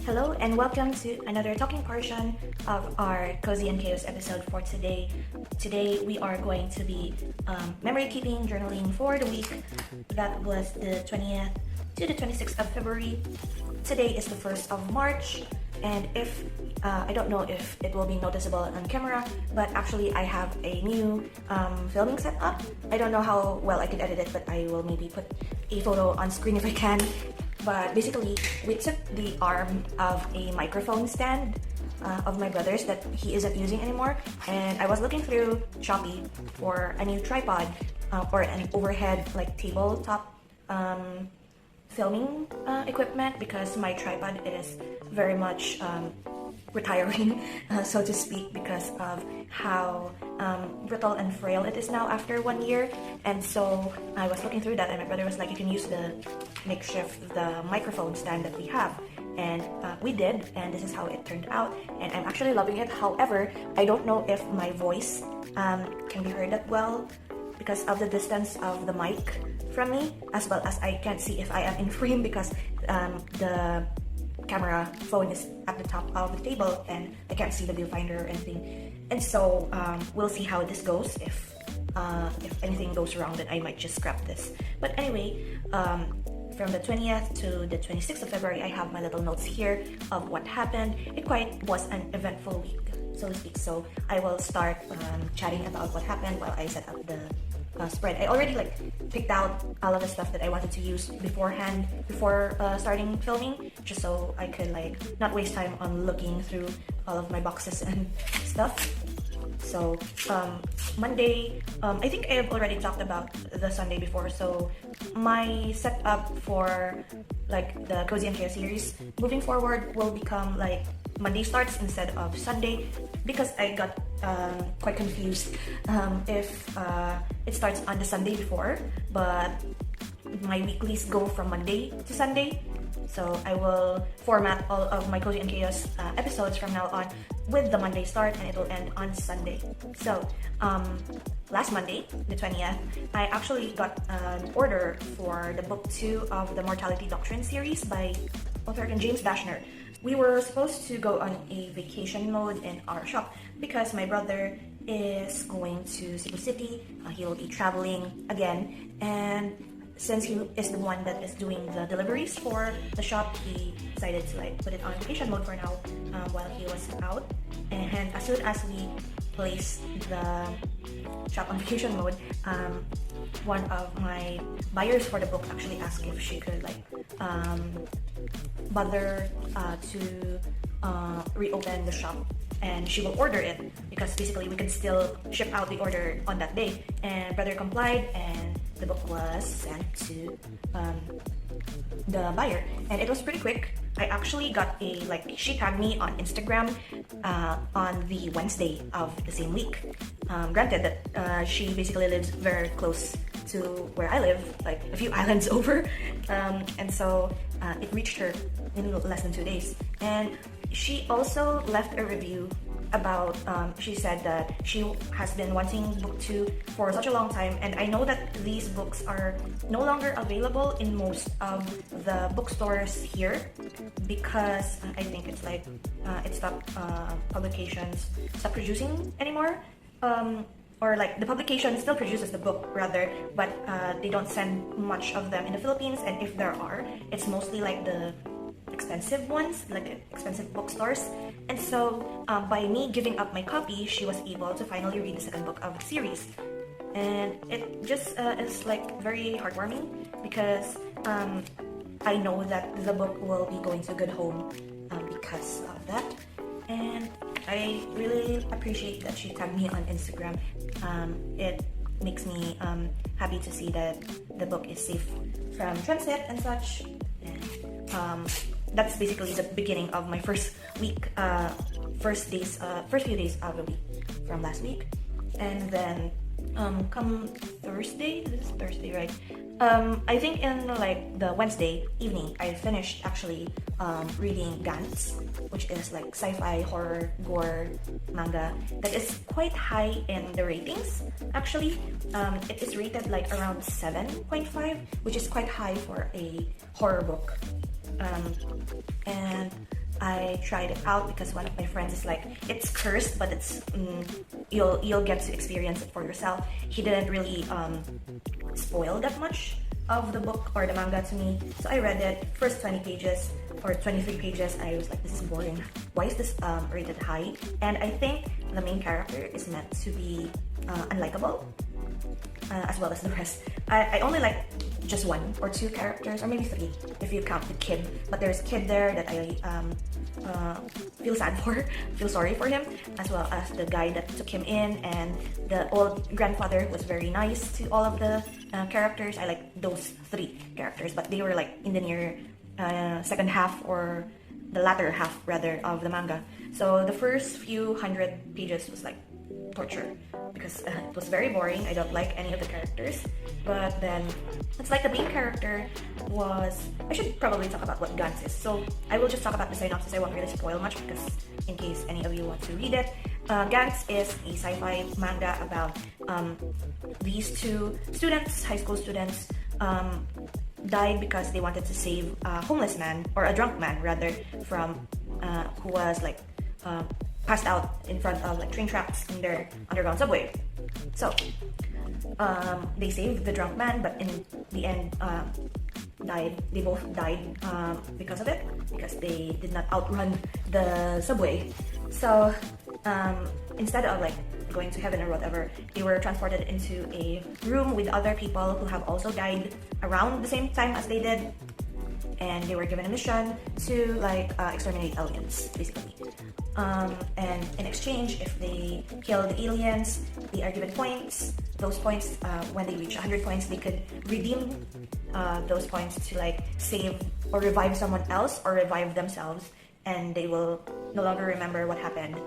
Hello and welcome to another talking portion of our Cozy and Chaos episode for today. Today we are going to be memory keeping journaling for the week that was the 20th to the 26th of February. Today is the 1st of March, and if I don't know if it will be noticeable on camera, but actually I have a new filming setup. I don't know how well I could edit it, but I will maybe put a photo on screen if I can. But basically, we took the arm of a microphone stand of my brother's that he isn't using anymore, and I was looking through Shopee for a new tripod or an overhead like tabletop filming equipment, because my tripod is very much retiring, so to speak, because of how brittle and frail it is now after 1 year. And so I was looking through that, and my brother was like, you can use the microphone stand that we have, and we did, and this is how it turned out, and I'm actually loving it. However, I don't know if my voice can be heard that well because of the distance of the mic from me, as well as I can't see if I am in frame because the camera phone is at the top of the table and I can't see the viewfinder or anything. And so we'll see how this goes. If anything goes wrong, then I might just scrap this. But anyway, from the 20th to the 26th of February, I have my little notes here of what happened. It quite was an eventful week, so to speak. So I will start chatting about what happened while I set up the spread. I already picked out all of the stuff that I wanted to use beforehand, before starting filming, just so I could not waste time on looking through all of my boxes and stuff. So Monday, I think I have already talked about the Sunday before. So my setup for the Cozy and Chaos series moving forward will become Monday starts instead of Sunday, because I got quite confused if it starts on the Sunday before, but my weeklies go from Monday to Sunday. So I will format all of my Cozy and Chaos episodes from now on with the Monday start, and it will end on Sunday. So last Monday, the 20th, I actually got an order for the book 2 of the Mortality Doctrine series by author again, James Dashner. We were supposed to go on a vacation mode in our shop because my brother is going to Cebu City. He will be traveling again, and since he is the one that is doing the deliveries for the shop, he decided to like put it on vacation mode for now while he was out. And as soon as we placed the shop on vacation mode, one of my buyers for the book actually asked if she could like bother to reopen the shop, and she will order it because basically we can still ship out the order on that day. And brother complied, and the book was sent to the buyer, and it was pretty quick. I actually got a she tagged me on Instagram on the Wednesday of the same week. Granted that she basically lives very close to where I live, like a few islands over, and so it reached her in less than 2 days. And she also left a review about, she said that she has been wanting book 2 for such a long time, and I know that these books are no longer available in most of the bookstores here because I think it's like it stopped publications stop producing anymore, or like the publication still produces the book rather, but they don't send much of them in the Philippines, and if there are, it's mostly like the expensive ones, like expensive bookstores. And so by me giving up my copy, she was able to finally read the second book of the series, and it just is like very heartwarming because I know that the book will be going to a good home because of that. And I really appreciate that she tagged me on Instagram. It makes me happy to see that the book is safe from transit and such. And that's basically the beginning of my first week, first few days of the week from last week. And then come Thursday, this is Thursday, right? I think in like the Wednesday evening, I finished actually reading Gantz, which is like sci-fi horror gore manga that is quite high in the ratings. Actually, it is rated like around 7.5, which is quite high for a horror book. And I tried it out because one of my friends is like, it's cursed, but it's you'll get to experience it for yourself. He didn't really spoil that much of the book or the manga to me, so I read it. First 20 pages or 23 pages, I was like, this is boring. Why is this rated high? And I think the main character is meant to be unlikable, as well as the rest. I only like just 1 or 2 characters, or maybe 3 if you count the kid. But there's a kid there that I feel sad for, feel sorry for him, as well as the guy that took him in, and the old grandfather was very nice to all of the characters. I like those 3 characters, but they were like in the near second half, or the latter half rather, of the manga. So the first few 100 pages was like torture because it was very boring. I don't like any of the characters, but then it's like the main character was, I should probably talk about what Gantz is, so I will just talk about the synopsis. I won't really spoil much because in case any of you want to read it. Gantz is a sci-fi manga about these 2 students, high school students, died because they wanted to save a homeless man, or a drunk man rather, from who was like passed out in front of like train tracks in their underground subway. So they saved the drunk man, but in the end died. They both died because of it, because they did not outrun the subway. So instead of like going to heaven or whatever, they were transported into a room with other people who have also died around the same time as they did, and they were given a mission to like exterminate aliens basically. And in exchange, if they kill the aliens, they are given points. Those points, when they reach 100 points, they could redeem those points to like save or revive someone else, or revive themselves, and they will no longer remember what happened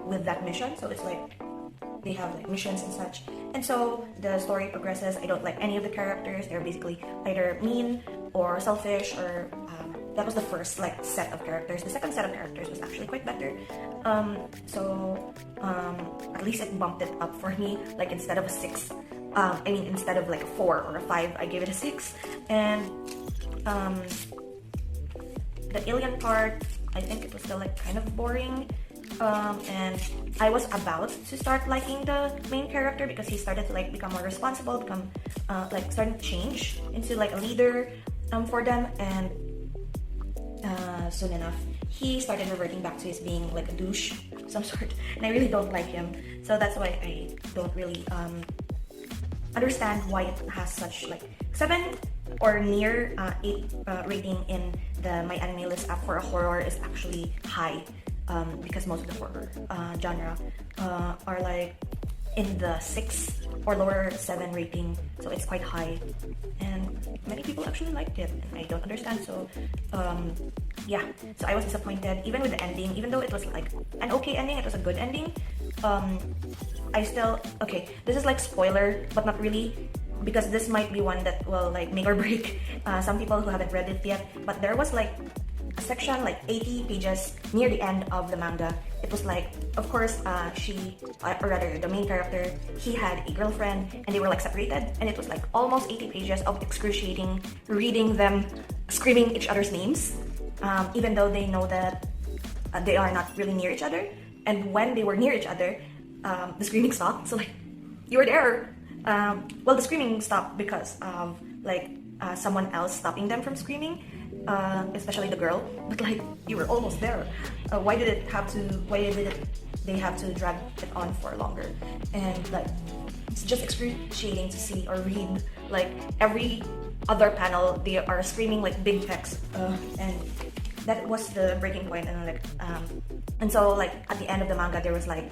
with that mission. So it's like they have like missions and such, and so the story progresses. I don't like any of the characters. They're basically either mean or selfish, or that was the first like set of characters. The second set of characters was actually quite better. So at least it bumped it up for me. Like instead of a 6, instead of like a 4 or a 5, I gave it a 6. And the alien part, I think it was still like kind of boring. And I was about to start liking the main character because he started to like become more responsible, become like starting to change into like a leader for them, and soon enough he started reverting back to his being like a douche of some sort, and I really don't like him. So that's why I don't really understand why it has such like 7 or near 8 rating in the My Anime List app for a horror is actually high, because most of the horror genre are like in the 6 or lower 7 rating, so it's quite high, and many people actually liked it, and I don't understand. So yeah, so I was disappointed even with the ending. Even though it was like an okay ending, it was a good ending. I still, okay, this is like spoiler, but not really, because this might be one that will like make or break some people who haven't read it yet. But there was like a section like 80 pages near the end of the manga. It was like, of course, or rather the main character, he had a girlfriend and they were like separated, and it was like almost 80 pages of excruciating reading them screaming each other's names, even though they know that they are not really near each other. And when they were near each other, the screaming stopped. So like, you were there. Well, the screaming stopped because of like someone else stopping them from screaming, especially the girl. But like, you were almost there. Why did they have to drag it on for longer? And like, it's just excruciating to see or read like every other panel. They are screaming like big text, and that was the breaking point. And like, and so like at the end of the manga, there was like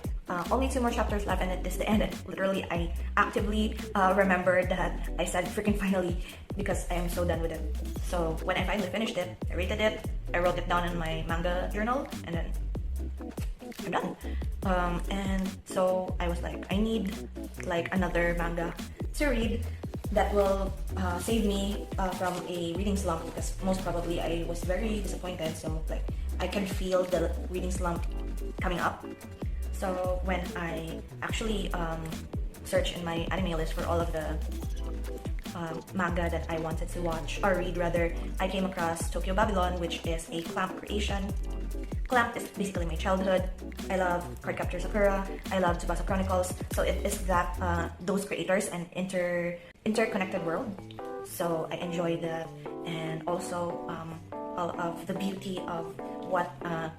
only 2 more chapters left, and it is the end. And literally, I actively remembered that I said freaking finally, because I am so done with it. So when I finally finished it, I rated it, I wrote it down in my manga journal, and then I'm done. And so I was like, I need like another manga to read that will save me from a reading slump, because most probably I was very disappointed. So like, I can feel the reading slump coming up. So when I actually search in my anime list for all of the manga that I wanted to watch or read rather, I came across Tokyo Babylon, which is a Clamp creation. Clamp is basically my childhood. I love Cardcaptor Sakura, I love Tsubasa Chronicles, so it is that those creators and interconnected world. So I enjoy that, and also all of the beauty of what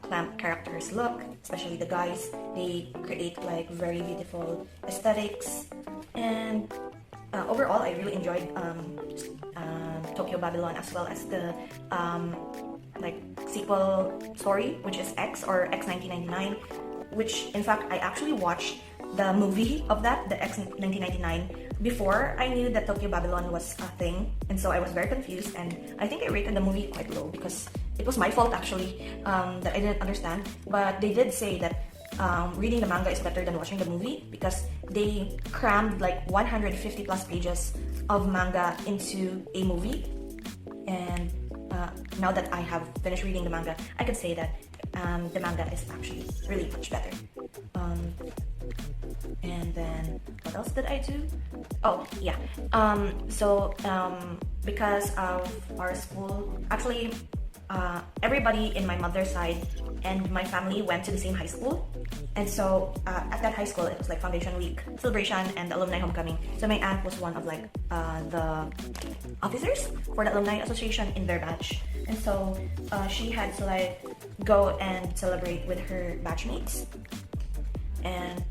Clamp characters look, especially the guys. They create like very beautiful aesthetics, and overall I really enjoyed Tokyo Babylon, as well as the like sequel story, which is X or X 1999, which in fact I actually watched the movie of that, the X 1999, before I knew that Tokyo Babylon was a thing, and so I was very confused, and I think I rated the movie quite low because it was my fault actually, that I didn't understand. But they did say that reading the manga is better than watching the movie, because they crammed like 150 plus pages of manga into a movie. And now that I have finished reading the manga, I can say that the manga is actually really much better. And then what else did I do? Oh yeah, because of our school, actually everybody in my mother's side and my family went to the same high school, and so at that high school it was like foundation week celebration and alumni homecoming. So my aunt was one of like the officers for the alumni association in their batch, and so she had to like go and celebrate with her batchmates. And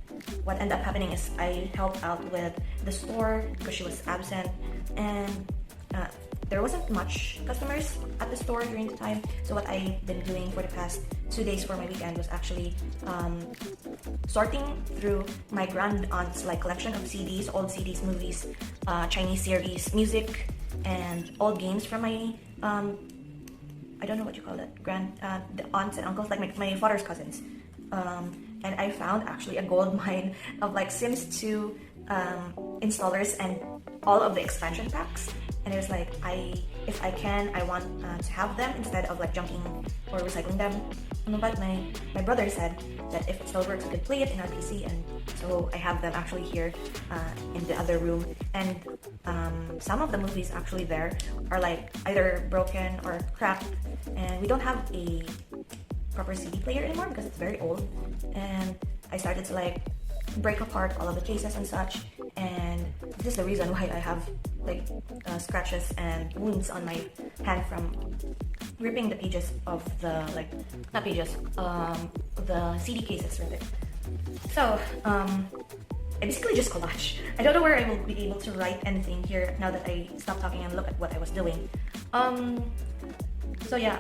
what ended up happening is I helped out with the store because she was absent, and there wasn't much customers at the store during the time. So what I've been doing for the past 2 days for my weekend was actually sorting through my grand aunt's like collection of CDs, old CDs, movies, Chinese series, music, and old games from my I don't know what you call it, the aunts and uncles, like my father's cousins. And I found actually a gold mine of like Sims 2 installers and all of the expansion packs. And it was like, if I can, I want to have them instead of like junking or recycling them. But my brother said that if it still works, we could play it in our PC, and So I have them actually here in the other room, and some of the movies actually there are like either broken or cracked, and we don't have a proper CD player anymore because it's very old. And I started to like break apart all of the cases and such, and this is the reason why I have like scratches and wounds on my hand from ripping the pages of the not pages, the CD cases rather. So I basically just collage. I don't know where I will be able to write anything here now that I stopped talking and look at what I was doing. So yeah,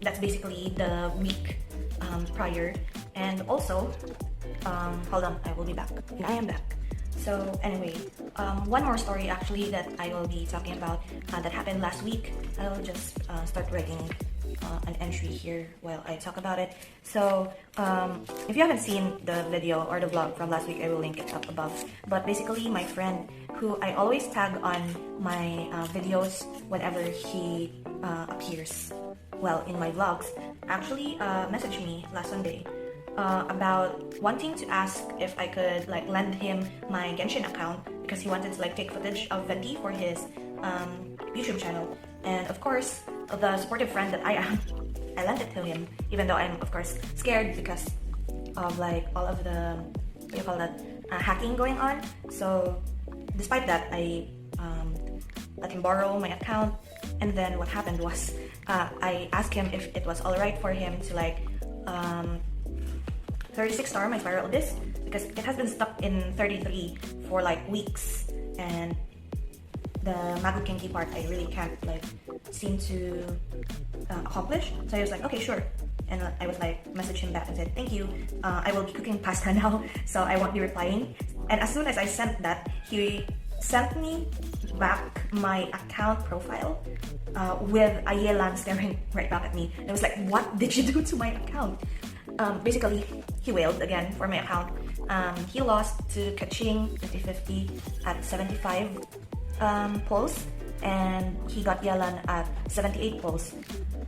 that's basically the week prior. And also, hold on, I will be back. And I am back. So anyway, one more story actually that I will be talking about that happened last week. I will just start writing an entry here while I talk about it. So if you haven't seen the video or the vlog from last week, I will link it up above. But basically, my friend who I always tag on my videos whenever he appears, well, in my vlogs, actually messaged me last Sunday about wanting to ask if I could like lend him my Genshin account because he wanted to like take footage of Venti for his YouTube channel. And of course, the supportive friend that I am, I lent it to him, even though I'm of course scared because of like all of the, what do you call that, hacking going on. So despite that, I let him borrow my account. And then what happened was I asked him if it was alright for him to like 36-star my Spiral Abyss because it has been stuck in 33 for like weeks, and the Magu Kinki part I really can't like seem to accomplish. So I was like, okay, sure. And I was like, message him back and said, thank you, I will be cooking pasta now, so I won't be replying. And as soon as I sent that, he sent me back my account profile with a Yelan staring right back at me. And I was like, what did you do to my account? Basically, he wailed again for my account. He lost to Kaching 50-50 at 75 pulls, and he got Yelan at 78 pulls.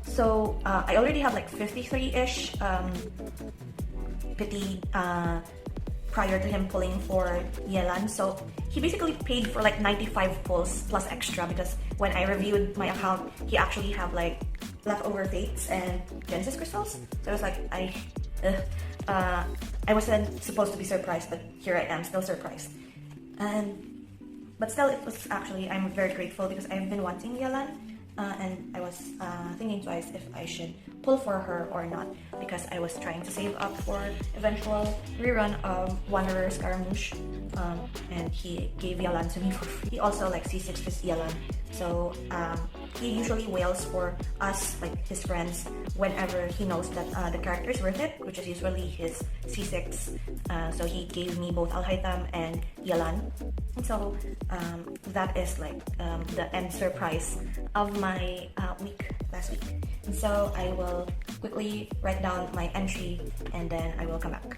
So I already have like 53-ish pity prior to him pulling for Yelan. So he basically paid for like 95 pulls plus extra because when I reviewed my account, he actually have like leftover fates and Genesis crystals. So I was like, I wasn't supposed to be surprised, but here I am, still surprised. But still, it was actually, I'm very grateful because I've been wanting Yelan, and I was thinking twice if I should pull for her or not because I was trying to save up for eventual rerun of Wanderer Scaramouche, and he gave Yelan to me for free. He also like C6 his Yelan, so he usually wails for us, like his friends, whenever he knows that the character is worth it, which is usually his C6. So he gave me both Alhaitam and Yelan. And so that is like the end surprise of my week last week. And so I will quickly write down my entry and then I will come back.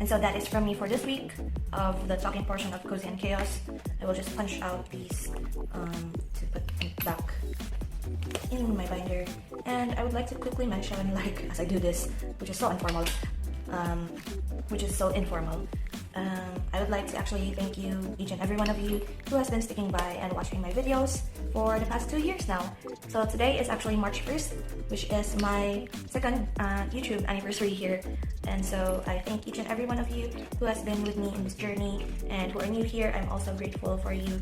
And so that is from me for this week of the talking portion of Cozy and Chaos. I will just punch out these to put back in my binder. And I would like to quickly mention, like, as I do this, which is so informal, I would like to actually thank you, each and every one of you who has been sticking by and watching my videos for the past 2 years now. So today is actually March 1st, which is my second YouTube anniversary here. And so I thank each and every one of you who has been with me in this journey, and who are new here. I'm also grateful for you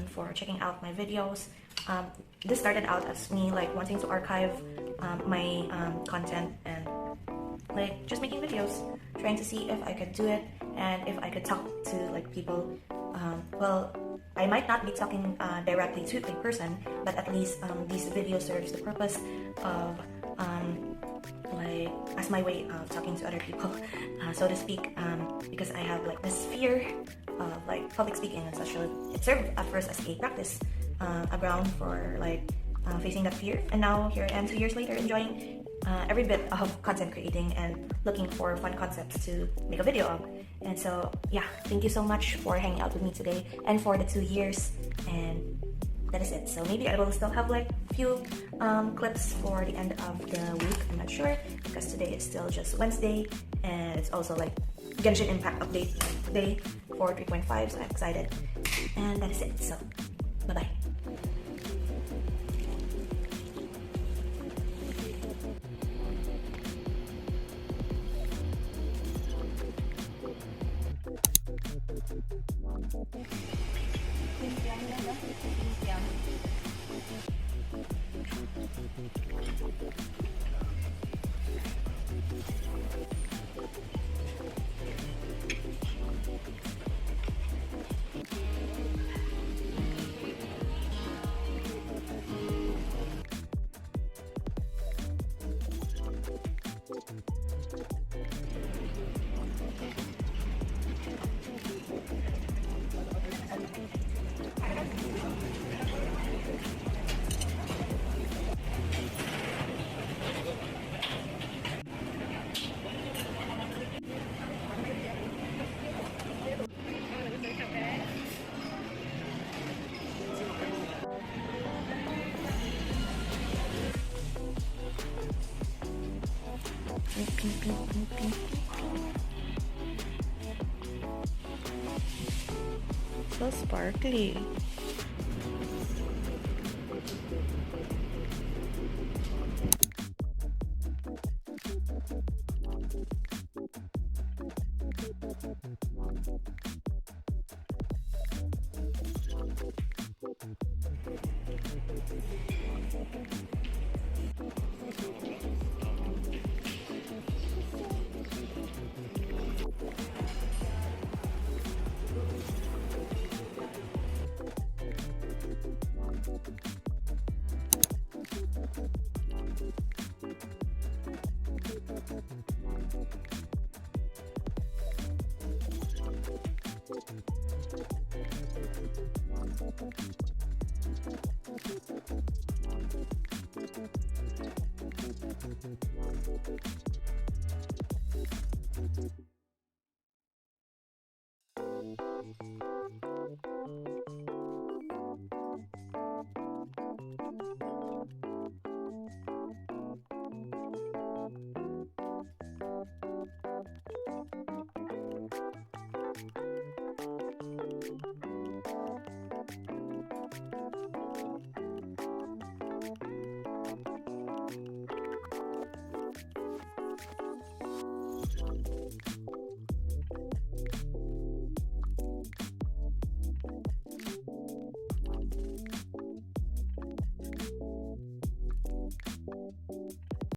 for checking out my videos. This started out as me like wanting to archive my content and like just making videos, trying to see if I could do it and if I could talk to like people. Well, I might not be talking directly to a person, but at least this video serves the purpose of like as my way of talking to other people, so to speak, because I have like this fear of like public speaking and such. So it served at first as a practice, a ground for like facing that fear, and now here I am 2 years later enjoying every bit of content creating and looking for fun concepts to make a video of. And so yeah, thank you so much for hanging out with me today and for the 2 years, and that is it. So maybe I will still have like a few clips for the end of the week, I'm not sure, because today is still just Wednesday and it's also like Genshin Impact update today for 3.5, so I'm excited. And that is it. So, bye-bye. So sparkly.